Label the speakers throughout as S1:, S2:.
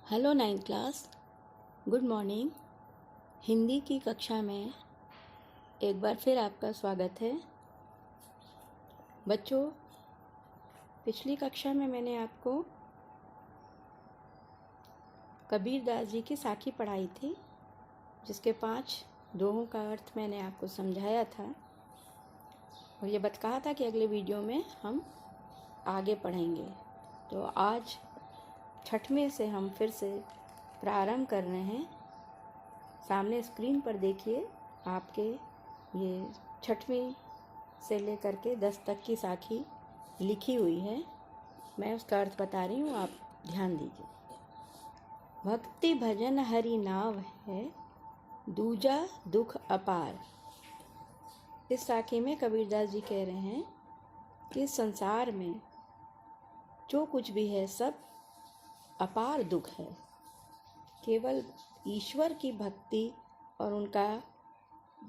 S1: Hello ninth class, good morning. Hindi की कक्षा में एक बार फिर आपका स्वागत है। बच्चों, पिछली कक्षा में मैंने आपको कबीर दास जी की साखी पढ़ाई थी, जिसके 5 दोहों का अर्थ मैंने आपको समझाया था और ये कहा था कि अगले वीडियो में हम आगे पढ़ेंगे। तो आज 6वें से हम फिर से प्रारंभ कर रहे हैं। सामने स्क्रीन पर देखिए, आपके ये 6वीं से लेकर के 10 तक की साखी लिखी हुई है। मैं उसका अर्थ बता रही हूँ, आप ध्यान दीजिए। भक्ति भजन हरि नाव है, दूजा दुख अपार। इस साखी में कबीरदास जी कह रहे हैं कि संसार में जो कुछ भी है सब अपार दुख है। केवल ईश्वर की भक्ति और उनका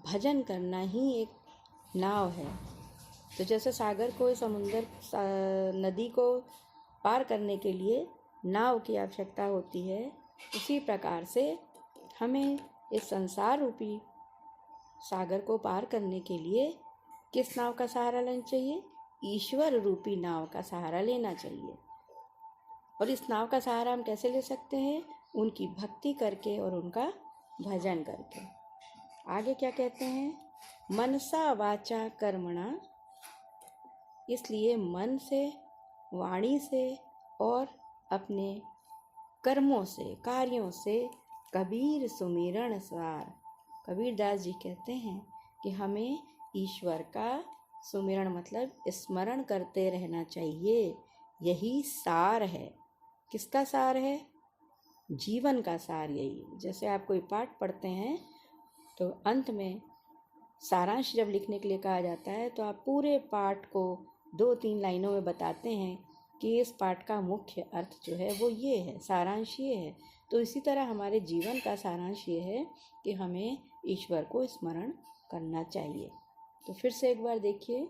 S1: भजन करना ही एक नाव है। तो जैसे सागर को, समुंदर, नदी को पार करने के लिए नाव की आवश्यकता होती है, उसी प्रकार से हमें इस संसार रूपी सागर को पार करने के लिए किस नाव का सहारा लेना चाहिए? ईश्वर रूपी नाव का सहारा लेना चाहिए। और इस नाव का सहारा हम कैसे ले सकते हैं? उनकी भक्ति करके और उनका भजन करके। आगे क्या कहते हैं? मनसा वाचा कर्मणा, इसलिए मन से, वाणी से और अपने कर्मों से, कार्यों से कबीर सुमिरन सार। कबीरदास जी कहते हैं कि हमें ईश्वर का सुमिरन मतलब स्मरण करते रहना चाहिए। यही सार है। किसका सार है? जीवन का सार यही। जैसे आप कोई पाठ पढ़ते हैं तो अंत में सारांश जब लिखने के लिए कहा जाता है तो आप पूरे पाठ को 2-3 लाइनों में बताते हैं कि इस पाठ का मुख्य अर्थ जो है वो ये है, सारांश ये है। तो इसी तरह हमारे जीवन का सारांश ये है कि हमें ईश्वर को स्मरण करना चाहिए। तो फिर से एक बार देखिए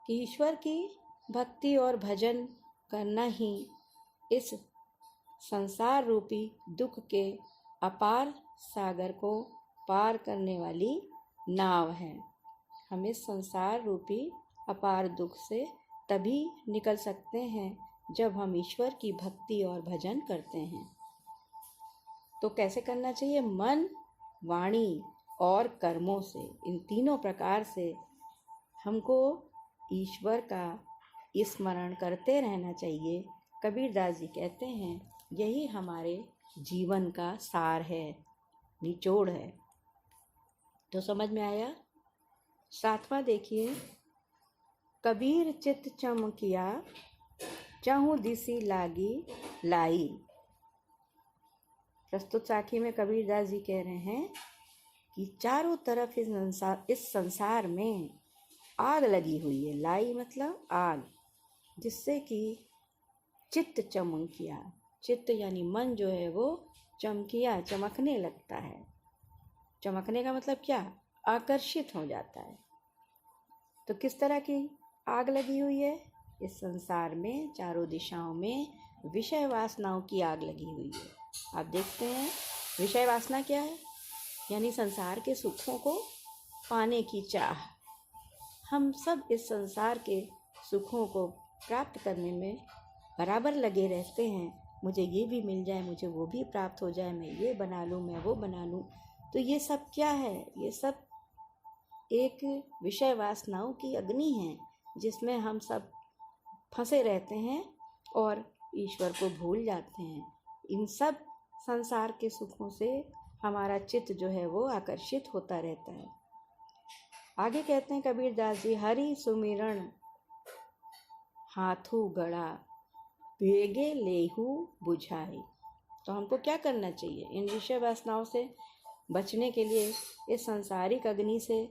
S1: कि ईश्वर की भक्ति और भजन करना ही इस संसार रूपी दुख के अपार सागर को पार करने वाली नाव है। हम इस संसार रूपी अपार दुख से तभी निकल सकते हैं जब हम ईश्वर की भक्ति और भजन करते हैं। तो कैसे करना चाहिए? मन, वाणी और कर्मों से, इन तीनों प्रकार से हमको ईश्वर का स्मरण करते रहना चाहिए। कबीरदास जी कहते हैं यही हमारे जीवन का सार है, निचोड़ है। तो समझ में आया? 7वां देखिए, कबीर चित चमकिया, चाहूं दिसी लागी लाई। प्रस्तुत साखी में कबीरदास जी कह रहे हैं कि चारों तरफ इस संसार में आग लगी हुई है। लाई मतलब आग, जिससे कि चित्त चमकिया। चित्त यानी मन जो है वो चमकिया, चमकने लगता है। चमकने का मतलब क्या? आकर्षित हो जाता है। तो किस तरह की आग लगी हुई है? इस संसार में चारों दिशाओं में विषय वासनाओं की आग लगी हुई है। आप देखते हैं विषय वासना क्या है? यानी संसार के सुखों को पाने की चाह। हम सब इस संसार के सुखों को प्राप्त करने में बराबर लगे रहते हैं। मुझे ये भी मिल जाए, मुझे वो भी प्राप्त हो जाए, मैं ये बना लूँ, मैं वो बना लूँ। तो ये सब क्या है? ये सब एक विषय वासनाओं की अग्नि है, जिसमें हम सब फंसे रहते हैं और ईश्वर को भूल जाते हैं। इन सब संसार के सुखों से हमारा चित्त जो है वो आकर्षित होता रहता है। आगे कहते हैं कबीरदास जी, हरि सुमिरन हाथू गड़ा, भेगे लेहू बुझाई। तो हमको क्या करना चाहिए? इन विषय वासनाओं से बचने के लिए, इस संसारिक अग्नि से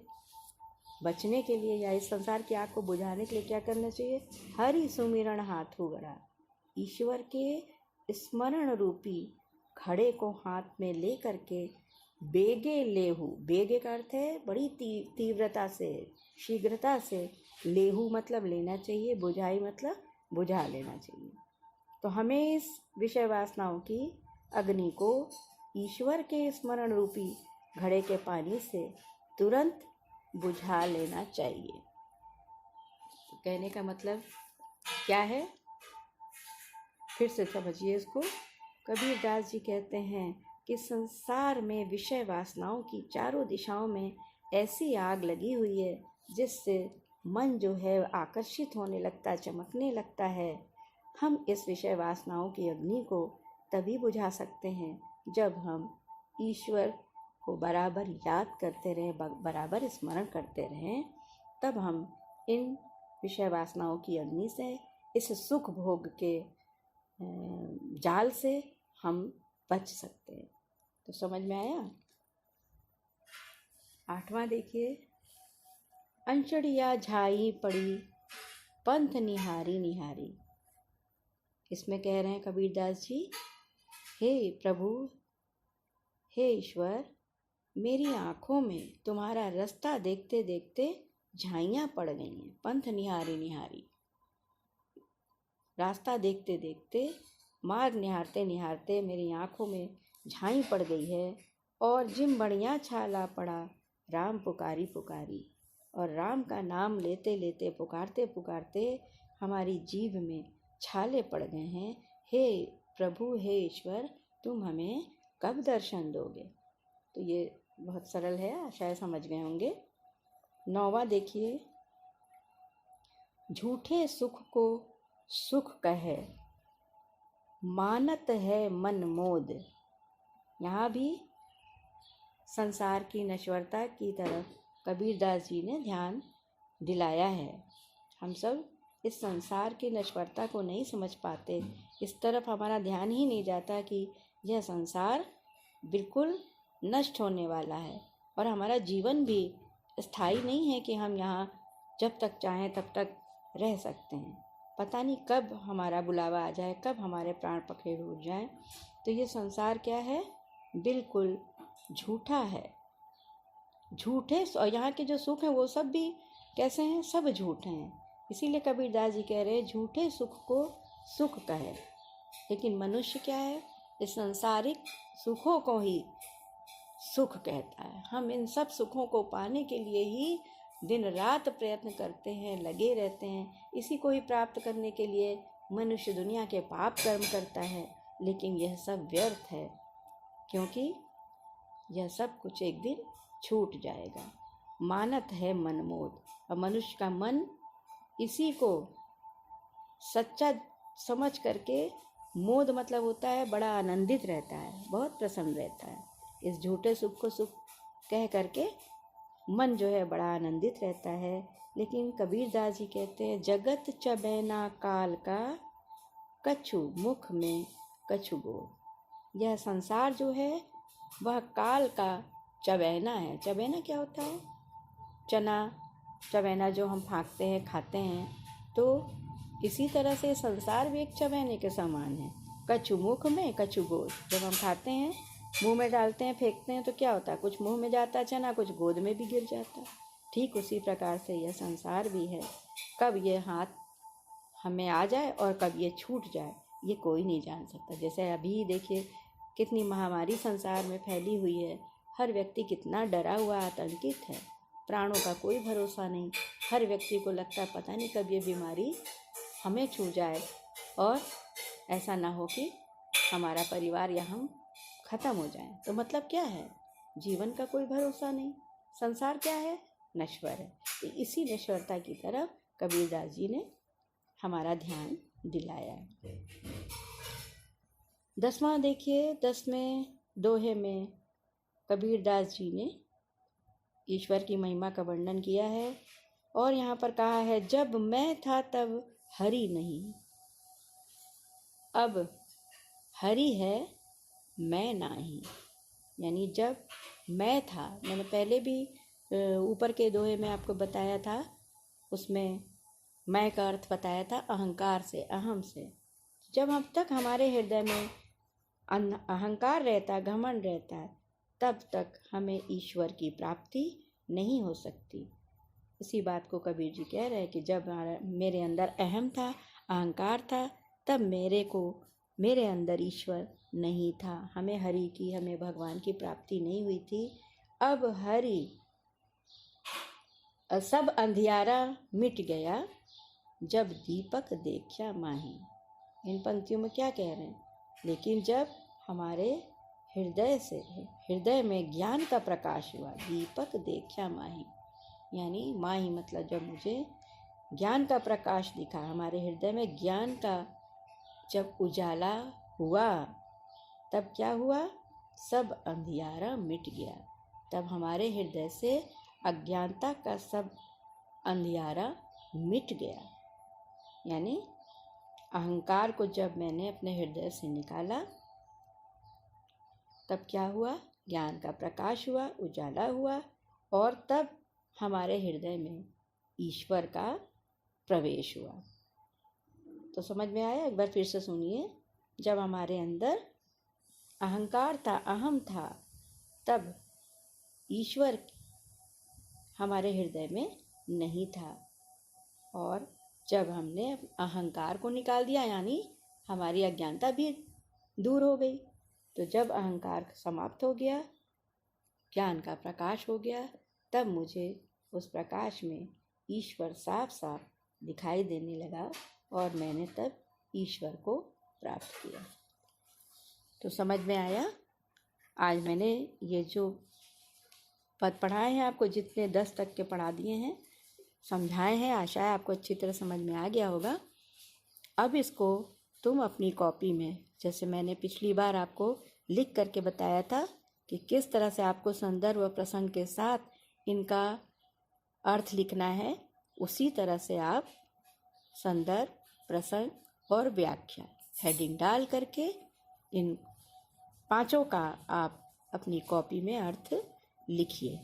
S1: बचने के लिए या इस संसार की आग को बुझाने के लिए क्या करना चाहिए? हरि सुमिरन हाथू गड़ा। ईश्वर के स्मरण रूपी घड़े को हाथ में ले करके बेगे लेहू, बेगे का अर्थ है बड़ी तीव्रता से, शीघ्रता से। लेहू मतलब लेना चाहिए, बुझाई मतलब बुझा लेना चाहिए। तो हमें इस विषय वासनाओं की अग्नि को ईश्वर के स्मरण रूपी घड़े के पानी से तुरंत बुझा लेना चाहिए। तो कहने का मतलब क्या है, फिर से समझिए इसको। कबीरदास जी कहते हैं कि संसार में विषय वासनाओं की चारों दिशाओं में ऐसी आग लगी हुई है जिससे मन जो है आकर्षित होने लगता, चमकने लगता है। हम इस विषय वासनाओं की अग्नि को तभी बुझा सकते हैं जब हम ईश्वर को बराबर याद करते रहें, बराबर स्मरण करते रहें। तब हम इन विषय वासनाओं की अग्नि से, इस सुख भोग के जाल से हम बच सकते हैं। तो समझ में आया। 8वां देखिए, अंचड़िया झाई पड़ी पंथ निहारी निहारी। इसमें कह रहे हैं कबीरदास जी, हे प्रभु, हे ईश्वर, मेरी आँखों में तुम्हारा रास्ता देखते देखते झाइयाँ पड़ गई हैं। पंथ निहारी निहारी, रास्ता देखते देखते, मार्ग निहारते निहारते मेरी आँखों में झाई पड़ गई है। और जिम बढ़िया छाला पड़ा राम पुकारी पुकारी। और राम का नाम लेते लेते, पुकारते पुकारते हमारी जीभ में छाले पड़ गए हैं। हे प्रभु, हे ईश्वर, तुम हमें कब दर्शन दोगे। तो ये बहुत सरल है, शायद समझ गए होंगे। 9वां देखिए, झूठे सुख को सुख कहे मानत है मन मोद। यहाँ भी संसार की नश्वरता की तरफ कबीरदास जी ने ध्यान दिलाया है। हम सब इस संसार की नश्वरता को नहीं समझ पाते, इस तरफ हमारा ध्यान ही नहीं जाता कि यह संसार बिल्कुल नष्ट होने वाला है और हमारा जीवन भी स्थायी नहीं है कि हम यहाँ जब तक चाहें तब तक रह सकते हैं। पता नहीं कब हमारा बुलावा आ जाए, कब हमारे प्राण पखेरु उड़ जाएं। तो ये संसार क्या है, बिल्कुल झूठा है, झूठे। और यहाँ के जो सुख हैं वो सब भी कैसे हैं, सब झूठे हैं। इसीलिए कबीरदास जी कह रहे हैं झूठे सुख को सुख कहे। लेकिन मनुष्य क्या है, इस सांसारिक सुखों को ही सुख कहता है। हम इन सब सुखों को पाने के लिए ही दिन रात प्रयत्न करते हैं, लगे रहते हैं। इसी को ही प्राप्त करने के लिए मनुष्य दुनिया के पाप कर्म करता है। लेकिन यह सब व्यर्थ है, क्योंकि यह सब कुछ एक दिन छूट जाएगा। मानत है मनमोद। और मनुष्य का मन इसी को सच्चा समझ करके, मोद मतलब होता है बड़ा आनंदित रहता है, बहुत प्रसन्न रहता है। इस झूठे सुख को सुख कह करके मन जो है बड़ा आनंदित रहता है। लेकिन कबीरदास जी कहते हैं जगत चबैना काल का कछु मुख में कछु बोल। यह संसार जो है वह काल का चबैना है। चबैना क्या होता है, चना चबैना जो हम फाँकते हैं, खाते हैं। तो इसी तरह से संसार भी एक चबैने के समान है। कछु मुख में कछु गोद। जब हम खाते हैं, मुंह में डालते हैं, फेंकते हैं, तो क्या होता है, कुछ मुंह में जाता है चना, कुछ गोद में भी गिर जाता है। ठीक उसी प्रकार से यह संसार भी है। कब ये हाथ हमें आ जाए और कब ये छूट जाए, ये कोई नहीं जान सकता। जैसे अभी देखिए कितनी महामारी संसार में फैली हुई है। हर व्यक्ति कितना डरा हुआ, आतंकित है। प्राणों का कोई भरोसा नहीं। हर व्यक्ति को लगता है पता नहीं कब ये बीमारी हमें छू जाए और ऐसा ना हो कि हमारा परिवार या हम ख़त्म हो जाएं। तो मतलब क्या है, जीवन का कोई भरोसा नहीं। संसार क्या है, नश्वर है। तो इसी नश्वरता की तरफ कबीरदास जी ने हमारा ध्यान दिलाया है। 10वां देखिए, 10वें दोहे में कबीरदास जी ने ईश्वर की महिमा का वर्णन किया है। और यहाँ पर कहा है जब मैं था तब हरि नहीं, अब हरि है मैं नाही। यानी जब मैं था, मैंने पहले भी ऊपर के दोहे में आपको बताया था, उसमें मैं का अर्थ बताया था अहंकार से, अहम से। जब हम तक हमारे हृदय में अहंकार रहता है, घमंड रहता है, तब तक हमें ईश्वर की प्राप्ति नहीं हो सकती। इसी बात को कबीर जी कह रहे हैं कि जब मेरे अंदर अहम था, अहंकार था, तब मेरे अंदर ईश्वर नहीं था। हमें हरि की, हमें भगवान की प्राप्ति नहीं हुई थी। अब हरि सब अंधियारा मिट गया, जब दीपक देखा माही। इन पंक्तियों में क्या कह रहे हैं? लेकिन जब हमारे हृदय में ज्ञान का प्रकाश हुआ, दीपक देखा माही, यानी माही मतलब जब मुझे ज्ञान का प्रकाश दिखा, हमारे हृदय में ज्ञान का जब उजाला हुआ, तब क्या हुआ? सब अंधियारा मिट गया। तब हमारे हृदय से अज्ञानता का सब अंधियारा मिट गया। यानी अहंकार को जब मैंने अपने हृदय से निकाला, तब क्या हुआ? ज्ञान का प्रकाश हुआ, उजाला हुआ, और तब हमारे हृदय में ईश्वर का प्रवेश हुआ। तो समझ में आया? एक बार फिर से सुनिए। जब हमारे अंदर अहंकार था, अहम था, तब ईश्वर हमारे हृदय में नहीं था। और जब हमने अहंकार को निकाल दिया, यानी हमारी अज्ञानता भी दूर हो गई। तो जब अहंकार समाप्त हो गया, ज्ञान का प्रकाश हो गया, तब मुझे उस प्रकाश में ईश्वर साफ साफ दिखाई देने लगा, और मैंने तब ईश्वर को प्राप्त किया। तो समझ में आया? आज मैंने ये जो पद पढ़ाए हैं आपको, जितने 10 तक के पढ़ा दिए हैं, समझाए हैं, आशा है आपको अच्छी तरह समझ में आ गया होगा। अब इसको तुम अपनी कॉपी में, जैसे मैंने पिछली बार आपको लिख करके बताया था कि किस तरह से आपको संदर्भ व प्रसंग के साथ इनका अर्थ लिखना है, उसी तरह से आप संदर्भ, प्रसंग और व्याख्या हेडिंग डाल करके इन 5 का आप अपनी कॉपी में अर्थ लिखिए।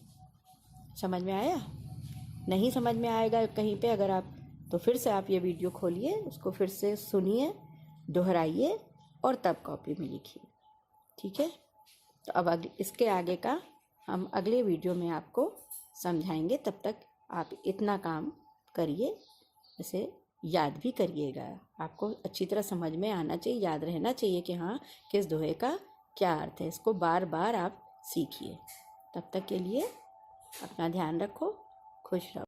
S1: समझ में आया? नहीं समझ में आएगा कहीं पे अगर आप, तो फिर से आप ये वीडियो खोलिए, उसको फिर से सुनिए, दोहराइए, और तब कॉपी में लिखिए। ठीक है? तो अब इसके आगे का हम अगले वीडियो में आपको समझाएंगे। तब तक आप इतना काम करिए, इसे याद भी करिएगा। आपको अच्छी तरह समझ में आना चाहिए, याद रहना चाहिए कि हाँ, किस दोहे का क्या अर्थ है। इसको बार बार आप सीखिए। तब तक के लिए अपना ध्यान रखो, खुश रहो।